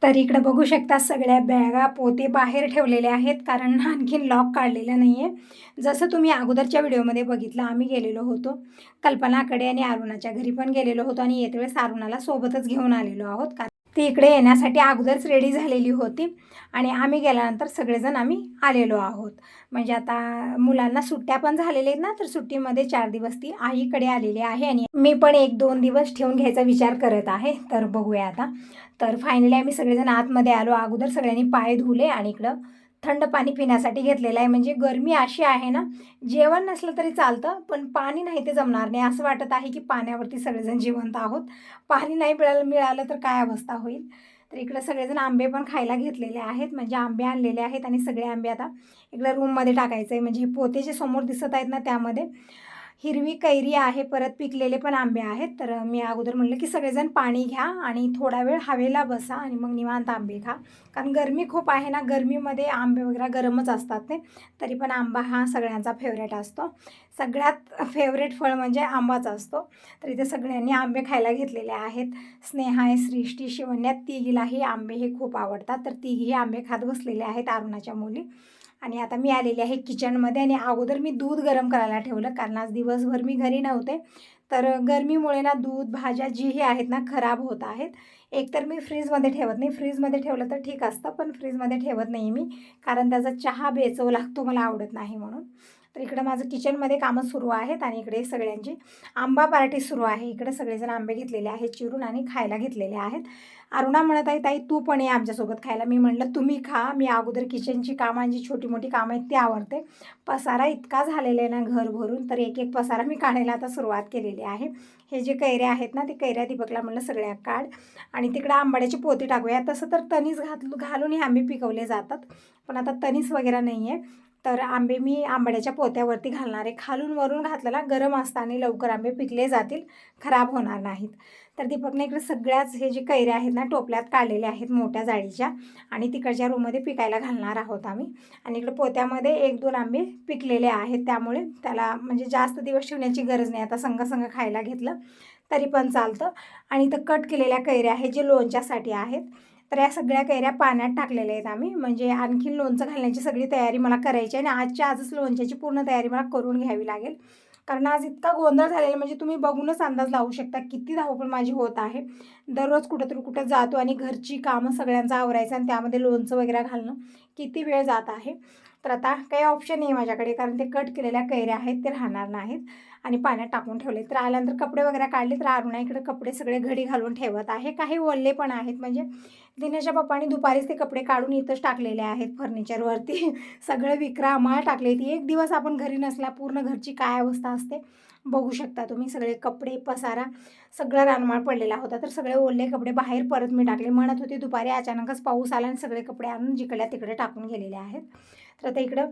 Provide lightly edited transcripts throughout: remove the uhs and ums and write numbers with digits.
तर इकडे बघू शकता सगळ्या बॅगा पोते बाहेर ठेवलेले आहेत, कारण आणखीन लॉक काढलेलं नाही आहे. जसं तुम्ही अगोदरच्या व्हिडिओमध्ये बघितलं, आम्ही गेलेलो होतो कल्पनाकडे आणि अरुणाच्या घरी पण गेलेलो होतो आणि येते वेळेस अरुणाला सोबतच घेऊन आलेलो आहोत, कारण ती इकडे येण्यासाठी अगोदरच रेडी झालेली होती आणि आम्ही गेल्यानंतर सगळेजण आम्ही आलेलो आहोत. म्हणजे आता मुलांना सुट्ट्या पण झालेल्या आहेत ना, तर सुट्टीमध्ये 4 दिवस ती आईकडे आलेली आहे आणि मी पण 1-2 दिवस ठेवून घ्यायचा विचार करत आहे. तर बघूया आता. तर फायनली आम्ही सगळेजण आतमध्ये आलो. अगोदर सगळ्यांनी पाय धुले आणि इकडं थंड पाणी पिण्यासाठी घेतलेलं आहे. म्हणजे गरमी अशी आहे ना, जेवण नसलं तरी चालतं, पण पाणी नाही ते जमणार नाही. असं वाटत आहे की पाण्यावरती सगळेजण जिवंत आहोत. पाणी नाही मिळालं तर काय अवस्था होईल. तर इकडं सगळेजण आंबे पण खायला घेतलेले आहेत. म्हणजे आंबे आणलेले आहेत आणि सगळे आंबे आता इकडं रूममध्ये टाकायचं आहे. म्हणजे हे पोते जे समोर दिसत आहेत ना, त्यामध्ये हिरवी कैरी आहे, परत पिकलेले पण आंबे आहेत. तर मी अगोदर म्हटलं की सगळेजण पाणी घ्या आणि थोडा वेळ हवेला बसा आणि मग निवांत आंबे खा, कारण गरमी खूप आहे ना. गरमीमध्ये आंबे वगैरे गरमच असतात ते, तरी पण आंबा हा सगळ्यांचा फेवरेट असतो. सगळ्यात फेवरेट फळ म्हणजे आंबाच असतो. तर इथे सगळ्यांनी आंबे खायला घेतलेले आहेत. स्नेहा आहे, सृष्टी, शिवण्या, तिघीलाही आंबे हे खूप आवडतात. तर तिघीही आंबे खात बसलेले आहेत, अरुणाच्या मुली. आणि आता मी आलेली आहे किचनमध्ये आणि अगोदर मी दूध गरम करायला ठेवलं, कारण आज दिवसभर मी घरी नव्हते. तर गरमीमुळे ना दूध भाज्या जीही आहेत ना खराब होत आहेत. एकतर मी फ्रीजमध्ये ठेवत नाही, फ्रीजमध्ये ठेवलं तर ठीक असतं, पण फ्रीजमध्ये ठेवत नाही मी, कारण त्याचा चहा बेचव लागतो, मला आवडत नाही म्हणून. तर इकडं माझं किचनमध्ये कामं सुरू आहेत आणि इकडे सगळ्यांची आंबा पार्टी सुरू आहे. इकडे सगळेजण आंबे घेतलेले आहेत चिरून आणि खायला घेतलेले आहेत. अरुणा म्हणत आहे, ताई तू पण ये आमच्यासोबत खायला. मी म्हटलं तुम्ही खा, मी अगोदर किचनची कामं जी छोटी मोठी कामं आहेत ती आवडते. पसारा इतका झालेला आहे ना घर भरून, तर एक एक पसारा मी काढायला आता सुरुवात केलेली आहे. हे जे कैऱ्या आहेत ना, ते कैऱ्या दीपकला म्हणलं सगळ्या काढ आणि तिकडं आंबाड्याची पोती टाकूया. तसं तर तणीस घालून हे आंबे पिकवले जातात, पण आता तणीस वगैरे नाही आहे. तर आंबे मी आंबाड्याच्या पोत्यावरती घालणार आहे. खालून वरून घातलेला गरम असता आणि लवकर आंबे पिकले जातील, खराब होणार नाहीत. तर दीपकने इकडे सगळ्याच हे जे कैऱ्या आहेत ना टोपल्यात काढलेल्या आहेत मोठ्या जाळीच्या, आणि तिकडच्या रूममध्ये पिकायला घालणार आहोत आम्ही. आणि इकडे पोत्यामध्ये 1-2 आंबे पिकलेले आहेत, त्यामुळे त्याला म्हणजे जास्त दिवस ठेवण्याची गरज नाही. आता संग खायला घेतलं तरी पण चालतं. आणि इथं कट केलेल्या कैऱ्या आहेत जे लोणच्यासाठी आहेत. तर या सगळ्या कैऱ्या पाण्यात टाकलेल्या आहेत आम्ही, म्हणजे आणखीन लोणचं घालण्याची सगळी तयारी मला करायची आहे आणि आजच्या आजच लोणच्याची पूर्ण तयारी मला करून घ्यावी लागेल, कारण आज इतका गोंधळ झालेला म्हणजे तुम्ही बघूनच अंदाज लावू शकता किती धावपळ माझी होत आहे. दररोज कुठं जातो आणि घरची कामं सगळ्यांचं आवरायचं आणि त्यामध्ये लोणचं वगैरे घालणं किती वेळ जात आहे. तर आता काही ऑप्शन नाही माझ्याकडे, कारण ते कट केलेल्या कैऱ्या आहेत ते राहणार नाहीत आणि पाण्यात टाकून ठेवले. तर आल्यानंतर कपडे वगैरे काढले, तर अरुणा इकडे कपडे सगळे घडी घालून ठेवत आहे. काही ओले पण आहेत, म्हणजे दिनेशच्या पप्पांनी दुपारीच ते कपडे काढून इथंच टाकलेले आहेत फर्निचरवरती. सगळं विक्रामाळ टाकले. ती एक दिवस आपण घरी नसला पूर्ण घरची काय अवस्था असते बघू शकता तुम्ही. सगळे कपडे पसारा सगळं रानमाळ पडलेला होता, तर सगळे ओले कपडे बाहेर परत मी टाकले. म्हणत होते दुपारी अचानकच पाऊस आला आणि सगळे कपडे आणून जिकडल्या तिकडे टाकून गेलेले आहेत. तर आता इकडं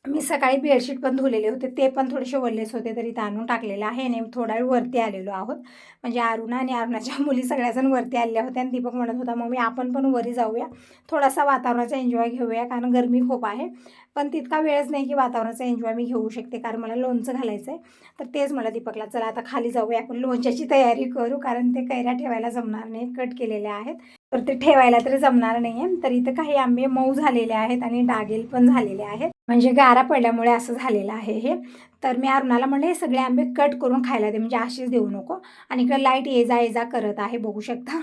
मी सकाळी बेडशीट पण धुलेले होते, ते पण थोडेसे वल्लेच होते, तरी आणून टाकलेलं आहे आणि थोडा वेळ वरती आलेलो आहोत. म्हणजे अरुणा आणि अरुणाच्या मुली सगळ्याजण वरती आलेल्या होत्या आणि दीपक म्हणत होता मम्मी आपण पण वरी जाऊया, थोडासा वातावरणाचा एन्जॉय घेऊया, कारण गरमी खूप आहे. पण तितका वेळच नाही की वातावरणाचा एन्जॉय मी घेऊ शकते, कारण मला लोणचं घालायचं आहे. तर तेच मला दीपकला चला आता खाली जाऊया, आपण लोणच्याची तयारी करू, कारण ते कैऱ्या ठेवायला जमणार नाही, कट केलेल्या आहेत, तर ते ठेवायला तरी जमणार नाही आहे. तर इथं काही आंबे मऊ झालेले आहेत आणि डागेल पण झालेले आहेत, म्हणजे गारा पडल्यामुळे असं झालेलं आहे हे. तर मी अरुणाला म्हणलं हे सगळे आंबे कट करून खायला दे, म्हणजे असेच देऊ नको. आणि इकडे लाईट ये जा करत आहे बघू शकता.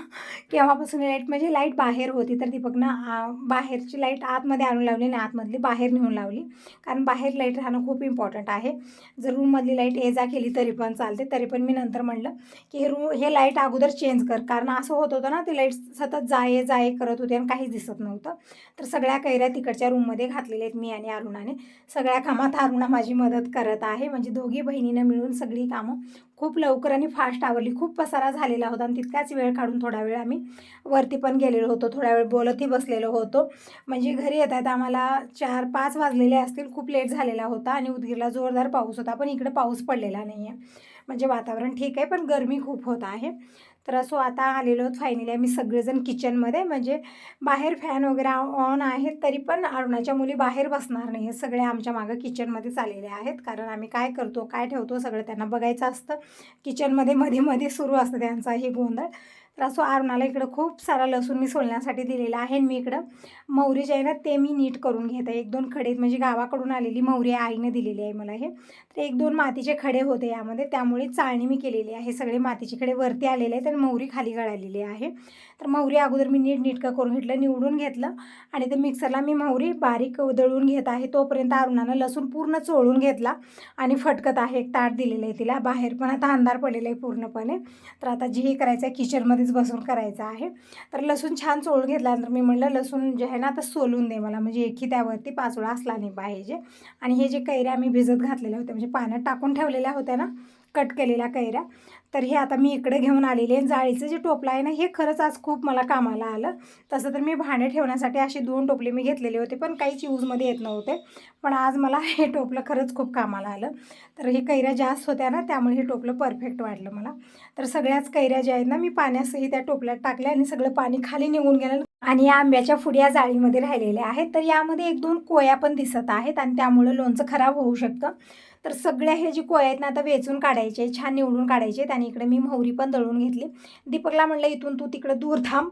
केव्हापासून लाईट म्हणजे लाईट बाहेर होती, तर दीपकनं बाहेरची लाईट आतमध्ये आणून लावली आणि आतमधली बाहेर नेऊन लावली, कारण बाहेर लाईट राहणं खूप इम्पॉर्टंट आहे. जर रूममधली लाईट ये जा केली तरी पण चालते, तरी पण मी नंतर म्हणलं की हे लाईट अगोदर चेंज कर, कारण असं होत होतं ना, ती लाईट सतत जाये करत होती आणि काहीच दिसत नव्हतं. तर सगळ्या कैऱ्या तिकडच्या रूममध्ये घातलेल्या आहेत मी आणि अरुणाने. सगळ्या कामात अरुणा माझी मदत करत आहे, म्हणजे दोघी बहिणीनं मिळून सगळी कामं खूप लवकर आणि फास्ट आवरली. खूप पसारा झालेला होता आणि तितकाच वेळ काढून थोडा वेळ आम्ही वरती पण गेलेलो होतो, थोडा वेळ बोलतही बसलेलो होतो. म्हणजे घरी येत आहेत आम्हाला 4-5 वाजलेले असतील, खूप लेट झालेला होता आणि उदगीरला जोरदार पाऊस होता, पण इकडे पाऊस पडलेला नाही आहे. म्हणजे वातावरण ठीक आहे, पण गरमी खूप होत आहे. तर असो आता आलेलो आहोत फायनली आम्ही सगळेजण किचनमध्ये, म्हणजे बाहेर फॅन वगैरे ऑन आहेत, तरी पण अरुणाच्या मुली बाहेर बसणार नाही, सगळे आमच्या मागं किचनमध्येच आलेले आहेत, कारण आम्ही काय करतो काय ठेवतो सगळं त्यांना बघायचं असतं. किचनमध्ये मध्ये मध्ये सुरू असतं त्यांचा हे गोंधळ. तर असं अरुणाला इकडं खूप सारा लसूण मी सोलण्यासाठी दिलेला आहे. मी इकडं मोहरी जे आहे ना ते मी नीट करून घेत आहे. 1-2 खडे म्हणजे गावाकडून आलेली मोहरी आईने दिलेली आहे मला हे. तर 1-2 मातीचे खडे होते यामध्ये, त्यामुळे चाळणी मी केलेली आहे. सगळे मातीचे खडे वरती आलेले आहेत आणि मोहरी खाली गळालेली आहे. तर मोहरी अगोदर मी नीटनेटकं करून घेतलं, निवडून घेतलं आणि ते मिक्सरला मी मोहरी बारीक दळून घेत आहे. तोपर्यंत अरुणानं लसूण पूर्ण चोळून घेतला आणि फटकत आहे. एक ताट दिलेलं आहे तिला. बाहेर पण आता अंधार पडलेला आहे पूर्णपणे. तर आता जे करायचं आहे किचनमध्येच बसून करायचं आहे. तर लसूण छान चोळून घेतल्यानंतर मी म्हटलं लसूण जे आहे ना आता सोलून दे मला, म्हणजे एकही त्यावरती पाचोळा असला नाही पाहिजे. आणि हे जे कैऱ्या मी भिजत घातलेल्या होत्या म्हणजे पाण्यात टाकून ठेवलेल्या होत्या ना कट केलेल्या कैऱ्या, तर हे आता मी इकडे घेऊन आलेली आहे. जाळीचं जे टोपलं आहे ना हे खरंच आज खूप मला कामाला आलं. तसं तर मी भांडे ठेवण्यासाठी असे 2 टोपले मी घेतलेले होते, पण काहीच यूजमध्ये येत नव्हते. पण आज मला हे टोपलं खरंच खूप कामाला आलं. तर हे कैऱ्या जास्त होत्या ना त्यामुळे हे टोपलं परफेक्ट वाटलं मला. तर सगळ्याच कैऱ्या ज्या आहेत ना मी पाण्यासही त्या टोपल्यात टाकल्या आणि सगळं पाणी खाली निघून गेलं. आणि या आंब्याच्या फुड्या जाळीमध्ये राहिलेल्या आहेत. तर यामध्ये 1-2 कोया पण दिसत आहेत आणि त्यामुळं लोणचं खराब होऊ शकतं. तर सगळ्या हे जे कोया आहेत ना आता वेचून काढायचे, छान निवडून काढायचे. आणि इकडे मी मोहरी पण दळून घेतली. दीपकला म्हटलं इथून तू तिकडे दूर थांब,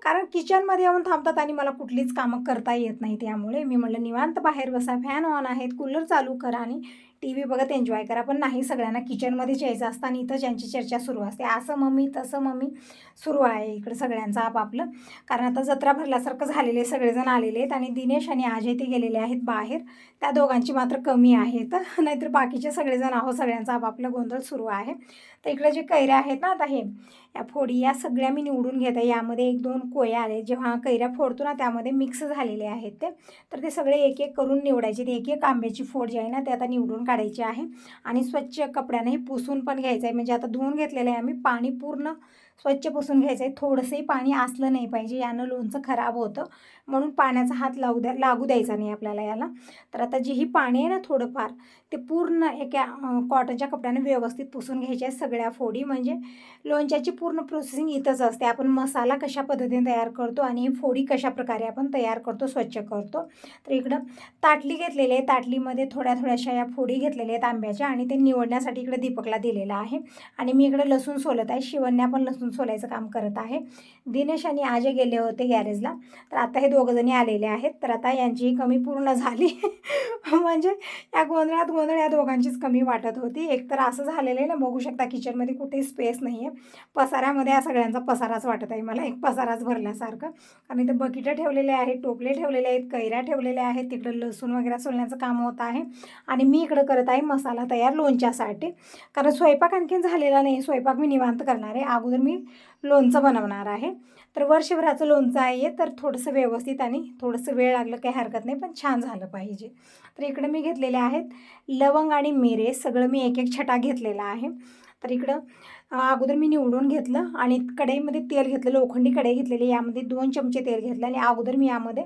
कारण किचनमध्ये येऊन थांबतात आणि मला कुठलीच कामं करता येत नाही. त्यामुळे मी म्हटलं निवांत बाहेर बसा, फॅन ऑन आहेत, कूलर चालू करा आणि TV बघत एन्जॉय करा. पण नाही, सगळ्यांना किचनमध्येच यायचं असतं आणि इथं ज्यांची चर्चा सुरू असते, असं मम्मी तसं मम्मी सुरू आहे इकडं सगळ्यांचं आपापलं. कारण आता जत्रा भरल्यासारखं झालेले सगळेजण आलेले आहेत आणि दिनेश आणि अजय ते गेलेले आहेत बाहेर. त्या दोघांची मात्र कमी आहेत नाहीतर बाकीचे सगळेजण आहो, सगळ्यांचा आपापला गोंधळ सुरू आहे. तर इकडे जे कैऱ्या आहेत ना आता हे या फोडी या सगळ्या मी निवडून घेत आहे. यामध्ये 1-2 कोया आले, जेव्हा कैऱ्या फोडतो ना त्यामध्ये मिक्स झालेले आहेत ते. तर ते सगळे एक एक करून निवडायचे. ते एक एक आंब्याची फोड जी आहे ना ते आता निवडून काढायची आहे आणि स्वच्छ कपड्याने पुसून पण घ्यायचं आहे. म्हणजे आता धुवून घेतलेलं आहे आम्ही, पाणी पूर्ण स्वच्छ पुसून घ्यायचं आहे. थोडंसंही पाणी असलं नाही पाहिजे, यानं लोणचं खराब होतं. म्हणून पाण्याचा हात लागू द्यायचा नाही आपल्याला याला. तर आता जी ही पाणी आहे ना थोडंफार ते पूर्ण एका कॉटनच्या कपड्याने व्यवस्थित पुसून घ्यायचे आहे सगळ्या फोडी. म्हणजे लोणच्याची पूर्ण प्रोसेसिंग इथंच असते. आपण मसाला कशा पद्धतीने तयार करतो आणि ही फोडी कशा प्रकारे आपण तयार करतो, स्वच्छ करतो. तर इकडं ताटली घेतलेली आहे. ताटलीमध्ये थोड्या थोड्याशा या फोडी घेतलेल्या आहेत आंब्याच्या आणि ते निवडण्यासाठी इकडे दीपकला दिलेलं आहे. आणि मी इकडे लसूण सोलत आहे. शिवण्या पण लसूण सोलायचं काम करत आहे. दिनेश आणि अजय गेले होते गॅरेजला, तर आता हे दोघंजणी आलेले आहेत. तर आता यांचीही कमी पूर्ण झाली म्हणजे या गोंधळात गोंधळ या दोघांचीच कमी वाटत होती. एकतर असं झालेलं आहे ना, बघू शकता किचनमध्ये कुठेही स्पेस नाही आहे. पसाऱ्यामध्ये हा सगळ्यांचा पसाराच वाटत आहे मला, एक पसाराच भरल्यासारखं. कारण इथे बकेटं ठेवलेले आहेत, टोपले ठेवलेले आहेत, कैऱ्या ठेवलेल्या आहेत, तिकडं लसूण वगैरे सोलण्याचं काम होत आहे. आणि मी इकडं करत आहे मसाला तयार लोणच्यासाठी. कारण स्वयंपाक आणखीन झालेला नाही, स्वयंपाक मी निवांत करणार आहे. अगोदर मी लोणचं बनवणार आहे. तर वर्षभराचं लोणचं आहे, तर थोडंसं व्यवस्थित आणि थोडंसं वेळ लागलं काही हरकत नाही, पण छान झालं पाहिजे. तर इकडं मी घेतलेले आहेत लवंग आणि मिरे, सगळं मी एक एक छटा घेतलेला आहे. तर इकडं अगोदर मी निवडून घेतलं आणि कढईमध्ये तेल घेतलं, लोखंडी कढई घेतलेली. यामध्ये 2 चमचे तेल घेतलं आणि अगोदर मी यामध्ये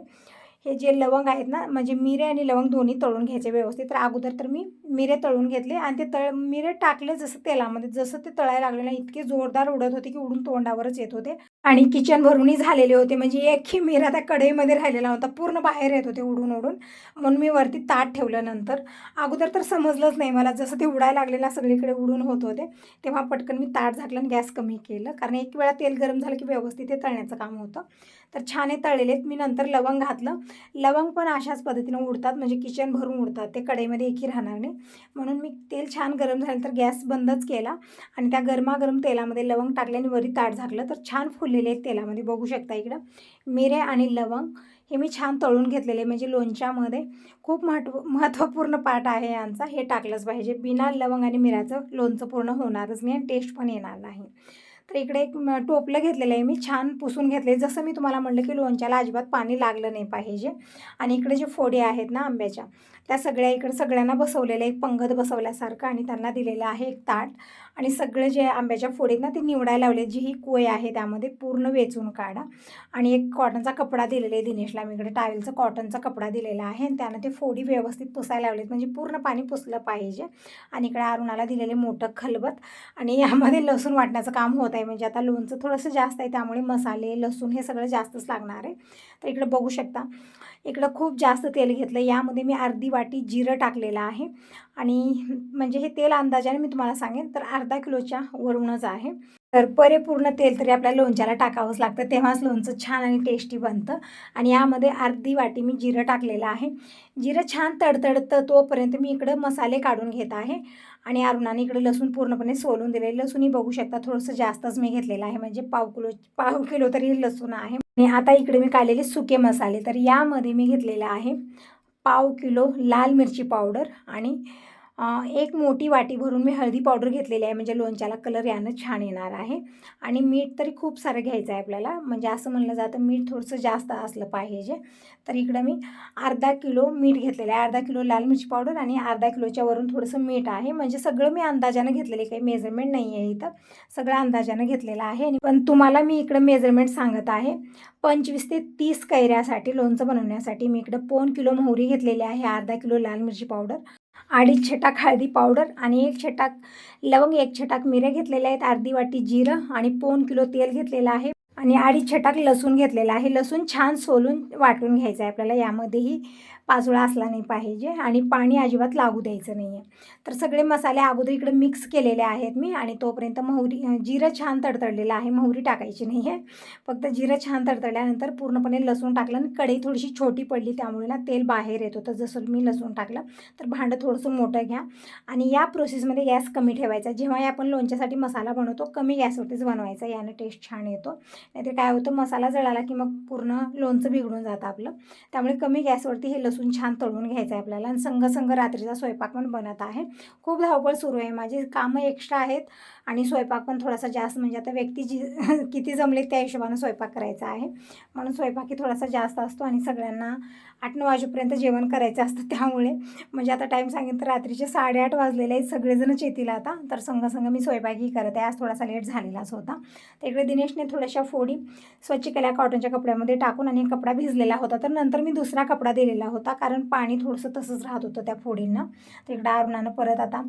हे जे लवंग आहेत ना, म्हणजे मिरे आणि लवंग दोन्ही तळून घ्यायचे व्यवस्थित. तर अगोदर तर मी मिरे तळून घेतले आणि ते मिरे टाकले जसं तेलामध्ये, जसं ते तळायला लागले ना इतके जोरदार उडत होते की उडून तोंडावरच येत होते. आणि किचन भरूनही झालेले होते, म्हणजे एकही मिरा त्या कढईमध्ये राहिलेला होता, पूर्ण बाहेर येत होते उडून उडून. म्हणून मी वरती ताट ठेवलं. नंतर अगोदर तर समजलंच नाही मला, जसं ते उडायला लागलेलं सगळीकडे उडून होत होते, तेव्हा पटकन मी ताट झाकलं आणि गॅस कमी केलं. कारण एक वेळा तेल गरम झालं की व्यवस्थित ते तळण्याचं काम होतं. तर छान हे तळलेलेत. मी नंतर लवंग घातलं. लवंग पण अशाच पद्धतीनं उडतात, म्हणजे किचन भरून उडतात, ते कढईमध्ये एकही राहणार नाही. म्हणून मी तेल छान गरम झाल्यानंतर गॅस बंदच केला आणि त्या गरमागरम तेलामध्ये लवंग टाकले आणि वरी ताट झाकलं. तर छान फुललेले आहेत तेलामध्ये, बघू शकता. इकडं मिरे आणि लवंग हे मी छान तळून घेतलेले, म्हणजे लोणच्यामध्ये खूप महत्त्वपूर्ण पार्ट आहे यांचा, हे टाकलंच पाहिजे. बिना लवंग आणि मिऱ्याचं लोणचं पूर्ण होणारच नाही आणि टेस्ट पण येणार नाही. तर इकडे एक टोपलं घेतलेलं आहे मी, छान पुसून घेतले. जसं मी तुम्हाला म्हटलं की लोणच्याला अजिबात पाणी लागलं नाही पाहिजे. आणि इकडे जे फोडी आहेत ना आंब्याच्या, त्या सगळ्या इकडे सगळ्यांना बसवलेलं एक पंगत बसवल्यासारखं आणि त्यांना दिलेलं आहे एक ताट. आणि सगळे जे आंब्याच्या फोडीत ना ते निवडायला लावले. जी ही कोय आहे त्यामध्ये पूर्ण वेचून काढा. आणि एक कॉटनचा कपडा दिलेला आहे दिनेशला, मी इकडे टावेलचा कॉटनचा कपडा दिलेला आहे आणि त्यानं ते फोडी व्यवस्थित पुसायला लावलेत, म्हणजे पूर्ण पाणी पुसलं पाहिजे. आणि इकडे अरुणाला दिलेले मोठं खलबत आणि यामध्ये लसूण वाटण्याचं काम होत आहे. म्हणजे आता लोणचं थोडंसं जास्त आहे त्यामुळे मसाले लसूण हे सगळं जास्तच लागणार आहे. तर इकडं बघू शकता, इकडं खूप जास्त तेल घेतलं. यामध्ये मी अर्धी वाटी जिरं टाकलेलं आहे आणि म्हणजे हे तेल अंदाजाने मी तुम्हाला सांगेन तर अर्धा किलोच्या वरूनच आहे. तर परिपूर्ण तेल तरी आपल्याला लोणच्याला टाकावंच लागतं, तेव्हाच लोणचं छान आणि टेस्टी बनतं. आणि यामध्ये अर्धी वाटी मी जिरं टाकलेलं आहे. जिरं छान तडतडतं तोपर्यंत मी इकडं मसाले काढून घेत आहे. आणि अरुणाने इकडे लसूण पूर्णपणे सोलून दिले. लसूणही बघू शकता थोडंसं जास्तच मी घेतलेलं आहे, म्हणजे पाव किलो तरी लसूण आहे. आणि आता इकडे मी काढलेले सुके मसाले, तर यामध्ये मी घेतलेलं आहे पाव किलो लाल मिरची पावडर आणि एक मोठी वाटी भरून मी हळदी पावडर घेतलेली आहे, म्हणजे लोणच्याला कलर यानं छान येणार आहे. आणि मीठ तरी खूप सारं घ्यायचं आहे आपल्याला, म्हणजे असं म्हणलं जातं मीठ थोडंसं जास्त असलं पाहिजे. तर इकडं मी अर्धा किलो मीठ घेतलेलं आहे, अर्धा किलो लाल मिरची पावडर आणि अर्धा किलोच्या वरून थोडंसं मीठ आहे. म्हणजे सगळं मी अंदाजानं घेतलेलं आहे, काही मेजरमेंट नाही आहे इथं, सगळं अंदाजानं घेतलेलं आहे. आणि पण तुम्हाला मी इकडं मेजरमेंट सांगत आहे. 25 ते 30 कैऱ्यासाठी लोणचं बनवण्यासाठी मी इकडं 1 किलो मोहरी घेतलेली आहे, अर्धा किलो लाल मिरची पावडर, 2.5 छटाक हळदी पावडर आणि 1 छटाक लवंग, 1 छटाक मिऱ्या घेतलेल्या आहेत, अर्धी वाटी जिरं आणि 1 किलो तेल घेतलेलं आहे आणि 2.5 छटाक लसूण घेतलेला आहे. लसूण छान सोलून वाटून घ्यायचं आहे आपल्याला, यामध्येही पाचोळा असला नाही पाहिजे आणि पाणी अजिबात लागू द्यायचं नाही आहे. तर सगळे मसाले अगोदर इकडे मिक्स केलेले आहेत मी. आणि तोपर्यंत जिरं छान तडतडलेलं आहे, मोहरी टाकायची नाही आहे, फक्त जिरं छान तडतडल्यानंतर पूर्णपणे लसूण टाकलं आणि कढई थोडीशी छोटी पडली, त्यामुळे ना तेल बाहेर येत होतं. जसं मी लसूण टाकलं तर भांडं थोडंसं मोठं घ्या आणि या प्रोसेसमध्ये गॅस कमी ठेवायचा. जेव्हा आपण लोणच्यासाठी मसाला बनवतो कमी गॅसवरतीच बनवायचा, यानं टेस्ट छान येतो. नाहीतर काय होतं, मसाला जळाला की मग पूर्ण लोणचं बिघडून जातं आपलं. त्यामुळे कमी गॅसवरती हे लसूण छान तळून घ्यायचं आहे आपल्याला. आणि संग रात्रीचा स्वयंपाक पण बनत आहे. खूप धावपळ सुरू आहे, माझी कामं एक्स्ट्रा आहेत आणि स्वयंपाक पण थोडासा जास्त, म्हणजे आता व्यक्ती जी किती जमले त्या हिशोबानं स्वयंपाक करायचा आहे, म्हणून स्वयंपाकही थोडासा जास्त असतो. आणि सगळ्यांना 8-9 वाजेपर्यंत जेवण करायचं असतं, त्यामुळे म्हणजे आता टाईम सांगितलं तर रात्रीचे 8:30 वाजलेले आहेत, सगळेजणच येतील आता. तर संग मी स्वयंपाकही करत आहे, आज थोडासा लेट झालेलाच होता. तर इकडे दिनेशने थोड्याशा फोडी स्वच्छ केल्या कॉटनच्या कपड्यामध्ये टाकून, आणि कपडा भिजलेला होता तर नंतर मी दुसरा कपडा दिलेला होता, कारण पाणी थोडंसं तसंच राहत होतं त्या फोडींना. तर इकडं अरुणानं परत आता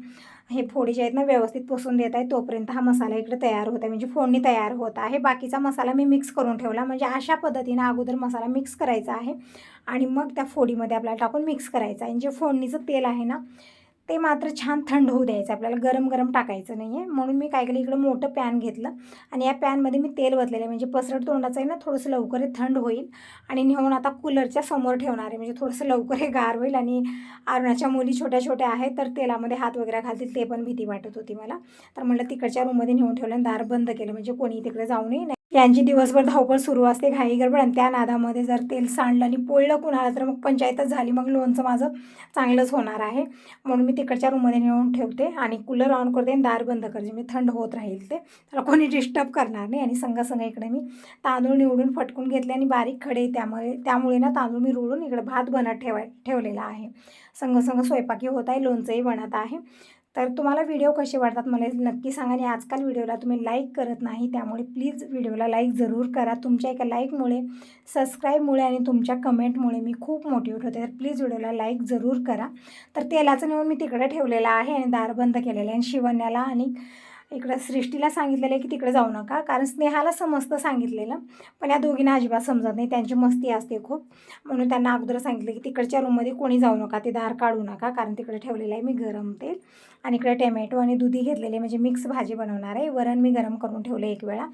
हे फोडी जे आहेत ना व्यवस्थित पुसून देत आहे, तोपर्यंत हा मसाला इकडे तयार होत आहे, म्हणजे फोडणी तयार होत आहे. बाकीचा मसाला मी मिक्स करून ठेवला, म्हणजे अशा पद्धतीनं अगोदर मसाला मिक्स करायचा आहे आणि मग त्या फोडीमध्ये आपल्याला टाकून मिक्स करायचं आहे. आणि जे फोडणीचं तेल आहे ना ते मात्र छान थंड होऊ द्यायचं, आपल्याला गरम गरम टाकायचं नाही आहे. म्हणून मी काय केलं, इकडं मोठं पॅन घेतलं आणि या पॅनमध्ये मी तेल ओतलेलं आहे, म्हणजे पसरट तोंडाचं आहे ना, थोडंसं लवकर हे थंड होईल. आणि नेऊन आता कूलरच्या समोर ठेवणार आहे, म्हणजे थोडंसं लवकर हे गार होईल. आणि अरुणाच्या मुली छोट्या छोट्या आहेत, तर तेलामध्ये हात वगैरे घालतील, ते पण भीती वाटत होती मला. तर म्हटलं तिकडच्या रूममध्ये नेऊन ठेवलं आणि दार बंद केलं, म्हणजे कोणी तिकडे जाऊ नये. यांची दिवसभर धावपळ सुरू असते, घाई गडबड, आणि त्या नादामध्ये जर तेल सांडलं आणि पोळलं कुणाला तर मग पंचायतच झाली, मग लोणचं माझं चांगलंच होणार आहे. म्हणून मी तिकडच्या रूममध्ये नेऊन ठेवते आणि कूलर ऑन करते आणि दार बंद करते, मी थंड होत राहील ते, त्याला कोणी डिस्टर्ब करणार नाही. आणि संग इकडे मी तांदूळ निवडून फटकून घेतले आणि बारीक खडे, त्यामुळे ना तांदूळ मी रुळून इकडे भात बनत ठेवलेला आहे. संग स्वयंपाकी होत आहे, लोणचंही बनत आहे. तर तुम्हाला व्हिडिओ कसे वाटतात मला नक्की सांगा. आणि आजकाल व्हिडिओला तुम्ही लाईक करत नाही, त्यामुळे प्लीज व्हिडिओला लाईक जरूर करा. तुमच्या एका लाईकमुळे, सबस्क्राईबमुळे आणि तुमच्या कमेंटमुळे मी खूप मोटिवेट होते, तर प्लीज व्हिडिओला लाईक जरूर करा. तर तेलाचं नेऊन मी तिकडे ठेवलेलं आहे आणि दार बंद केलेलं आहे. आणि शिवण्याला आणि इकडं सृष्टीला सांगितलेलं आहे की तिकडे जाऊ नका, कारण स्नेहाला समजतं सांगितलेलं, पण या दोघींना अजिबात समजत नाही, त्यांची मस्ती असते खूप. म्हणून त्यांना अगोदर सांगितलं की तिकडच्या रूममध्ये कोणी जाऊ नका, ते दार काढू नका, कारण तिकडे ठेवलेलं आहे मी गरम तेल. आणि इकडे टोमॅटो आणि दुधी घेतलेले, म्हणजे मिक्स भाजी बनवणार आहे. वरण मी गरम करून ठेवलं एक वेळा.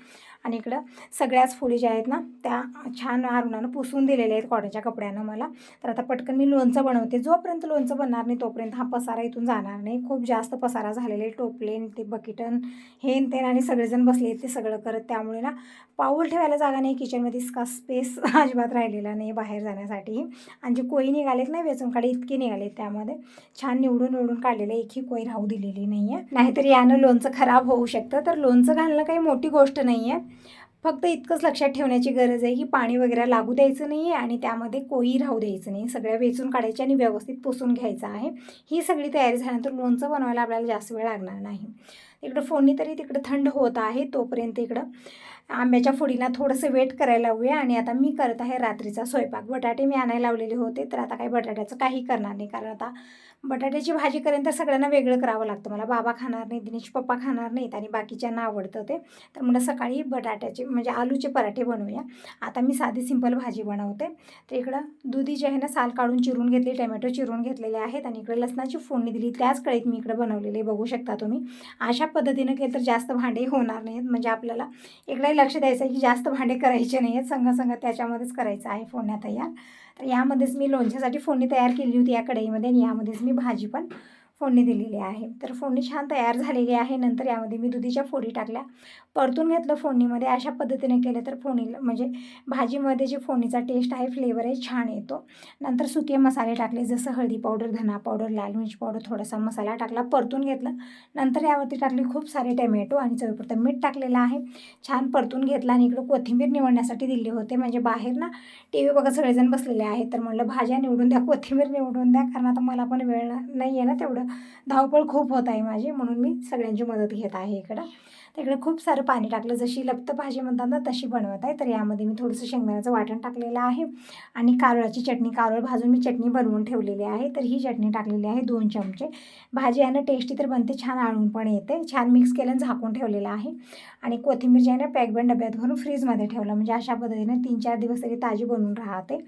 आणि इकडं सगळ्याच फोडी ज्या आहेत ना त्या छान अरुणानं पुसून दिलेल्या आहेत कॉटनच्या कपड्यानं मला. तर आता पटकन मी लोणचं बनवते, जोपर्यंत लोणचं बनणार नाही तोपर्यंत हा पसारा इथून जाणार नाही. खूप जास्त पसारा झालेले, टोपले ते बकेटन हे ते, आणि सगळेजण बसले ते सगळं करत, त्यामुळे ना पाऊल ठेवायला जागा नाही किचनमध्ये, इतका स्पेस अजिबात राहिलेला नाही बाहेर जाण्यासाठी. आणि जे कोळी निघालेत नाही वेचून काढले इतके निघालेत, त्यामध्ये छान निवडून काढलेलं, एकही कोळी राहू दिलेली नाही आहे, नाहीतर यानं लोणचं खराब होऊ शकतं. तर लोणचं घालणं काही मोठी गोष्ट नाही आहे, फक्त इतकंच लक्षात ठेवण्याची गरज आहे की पाणी वगैरे लागू द्यायचं नाही आहे आणि त्यामध्ये कोळी राहू द्यायचं नाही, सगळ्या वेचून काढायच्या आणि व्यवस्थित पुसून घ्यायचं आहे. ही सगळी तयारी झाल्यानंतर लोणचं बनवायला आपल्याला जास्त वेळ लागणार नाही. इकडं फोडणी तरी तिकडं थंड होत आहे, तोपर्यंत इकडं आंब्याच्या फोडीला थोडंसं वेट करायला लावूया. आणि आता मी करत आहे रात्रीचा स्वयंपाक. बटाटे मी आणायला लावलेले होते, तर आता काही बटाट्याचं काही करणार नाही, कारण आता बटाट्याची भाजी करेन तर सगळ्यांना वेगळं करावं लागतं. मला बाबा खाणार नाहीत, दिनेश पप्पा खाणार नाहीत आणि बाकीच्यांना आवडतं ते. तर म्हणलं सकाळी बटाट्याचे म्हणजे आलूचे पराठे बनवूया. आता मी साधी सिंपल भाजी बनवते. तर इकडं दुधी जे आहे ना साल काढून चिरून घेतली, टोमॅटो चिरून घेतलेले आहेत आणि इकडे लसणाची फोडणी दिली. त्याच कढईत मी इकडे बनवलेले बघू शकता तुम्ही. अशा पद्धतीनं केलं तर जास्त भांडे होणार नाहीत. म्हणजे आपल्याला इकडे लक्ष द्यायचं आहे की जास्त भांडे करायचे नाही आहेत. संग त्याच्यामध्येच करायचं आहे फोडण्या तयार. तर यामध्येच मी लोणच्यासाठी फोडणी तयार केली होती या कढईमध्ये आणि यामध्येच मी भाजी पण फोडणी दिलेली आहे. तर फोडणी छान तयार झालेली आहे. नंतर यामध्ये मी दुधीच्या फोडी टाकल्या, परतून घेतलं फोडणीमध्ये. अशा पद्धतीने केलं तर फोडणीला म्हणजे भाजीमध्ये जी फोडणीचा टेस्ट आहे, फ्लेवर आहे, छान येतो. नंतर सुके मसाले टाकले, जसं हळदी पावडर, धना पावडर, लाल मिरची पावडर, थोडासा मसाला टाकला, परतून घेतलं. नंतर यावरती टाकले खूप सारे टोमॅटो आणि चवीपुरतं मीठ टाकलेलं आहे. छान परतून घेतला आणि इकडं कोथिंबीर निवडण्यासाठी दिले होते. म्हणजे बाहेर ना टी व्ही बघत सगळेजण बसलेले आहेत. तर म्हणलं भाज्या निवडून द्या, कोथिंबीर निवडून द्या, कारण आता मला पण वेळ नाही आहे ना तेवढं, धावपळ खूप होत आहे माझी, म्हणून मी सगळ्यांची मदत घेत आहे इकडं. तर इकडे खूप सारं पाणी टाकलं, जशी लपतं भाजी म्हणतात ना तशी बनवत आहे. तर यामध्ये मी थोडंसं शेंगदाण्याचं वाटण टाकलेलं आहे आणि कारळाची चटणी, कारळ भाजून मी चटणी बनवून ठेवलेली आहे. तर ही चटणी टाकलेली आहे 2 चमचे. भाजी आहे ना टेस्टी तर बनते, छान आळून पण येते. छान मिक्स केलं आणि झाकून ठेवलेलं आहे आणि कोथिंबीर जी आहे ना पॅकबंद डब्यात भरून फ्रीजमध्ये ठेवलं. म्हणजे अशा पद्धतीने 3-4 दिवस तरी ताजी बनवून राहते.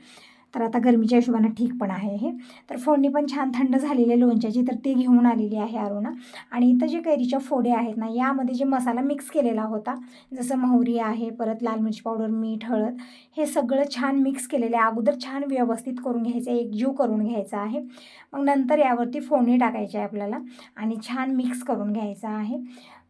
तर आता गरमीच्या हिशोबाने ठीक पण आहे हे. तर फोडणी पण छान थंड झालेली आहे लोणच्याची, तर ती घेऊन आलेली आहे अरुणा. आणि इथं जे कैरीच्या फोड्या आहेत ना, यामध्ये जे मसाला मिक्स केलेला होता, जसं मोहरी आहे, परत लाल मिरची पावडर, मीठ, हळद, हे सगळं छान मिक्स केलेलं आहे. अगोदर छान व्यवस्थित करून घ्यायचं आहे, एकजीव करून घ्यायचा आहे. मग नंतर यावरती फोडणी टाकायची आहे आपल्याला आणि छान मिक्स करून घ्यायचं आहे.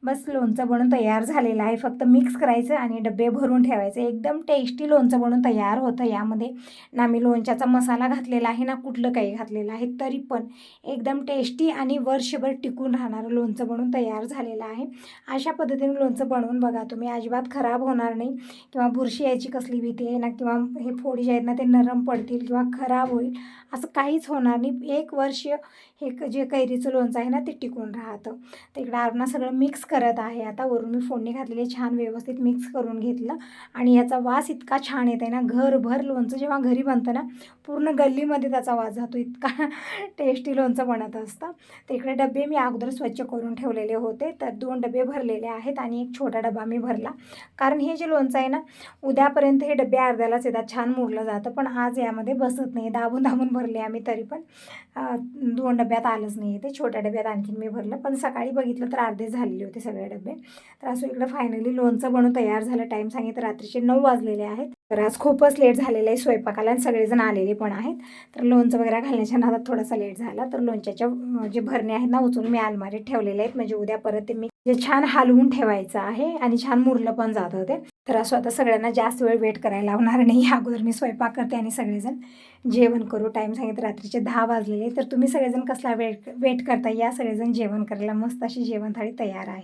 बस लोणचं बनून तयार झालेलं आहे. फक्त मिक्स करायचं आणि डबे भरून ठेवायचे. एकदम टेस्टी लोणचं बनून तयार होतं. यामध्ये ना मी लोणच्याचा मसाला घातलेला आहे ना कुठलं काही घातलेलं आहे, तरी पण एकदम टेस्टी आणि वर्षभर टिकून राहणारं लोणचं बनून तयार झालेलं आहे. अशा पद्धतीने लोणचं बनवून बघा तुम्ही, अजिबात खराब होणार नाही किंवा बुरशी यायची कसली भीती आहे ना, किंवा हे फोडी जे आहेत ना ते नरम पडतील किंवा खराब होईल असं काहीच होणार नाही. 1 वर्ष हे जे कैरीचं लोणचं आहे ना ते टिकून राहतं. तर इकडं अरुणा सगळं मिक्स करत आहे. आता वरून मी फोडणी घातलेली, छान व्यवस्थित मिक्स करून घेतलं आणि याचा वास इतका छान येत आहे ना, घरभर लोणचं जेव्हा घरी बनतं ना, पूर्ण गल्लीमध्ये त्याचा वास जातो, इतका टेस्टी लोणचं बनत असतं. तर इकडे डबे मी अगोदर स्वच्छ करून ठेवलेले होते. तर 2 डबे भरलेले आहेत आणि एक छोटा डबा मी भरला, कारण हे जे लोणचं आहे ना उद्यापर्यंत हे डबे अर्ध्यालाच येतात, छान मुरलं जातं. पण आज यामध्ये बसत नाही, दाबून दाबून भरले आम्ही, तरी पण 2 डब्यात आलंच नाही. ते छोट्या डब्यात आणखीन मी भरलं, पण सकाळी बघितलं तर अर्धे झालेले होते सगळे डबे. तर असं इकडं फायनली लोणचं बनवून तयार झालं. टाईम सांगितलं रात्रीचे 9 वाजलेले आहेत. तर आज खूपच लेट झालेलं आहे स्वयंपाकाला आणि सगळेजण आलेले पण आहेत. तर लोणचं वगैरे घालण्याच्या नादात थोडासा लेट झाला. तर लोणच्याच्या जे भरणे आहेत ना उचलून मी अलमारीत ठेवलेले आहेत, म्हणजे उद्या परत ते मी जे छान हलवून ठेवायचं आहे आणि छान मुरलं पण जातं ते. तर असं आता सगळ्यांना जास्त वेळ वेट करायला लावणार नाही. अगोदर मी स्वयंपाक करते आणि सगळेजण जेवण करू. टाईम सांगितलं रात्रीचे 10 वाजलेले. तर तुम्ही सगळेजण कसला वेट करता, या सगळेजण जेवण करायला. मस्त अशी जेवण थाळी तयार आहे.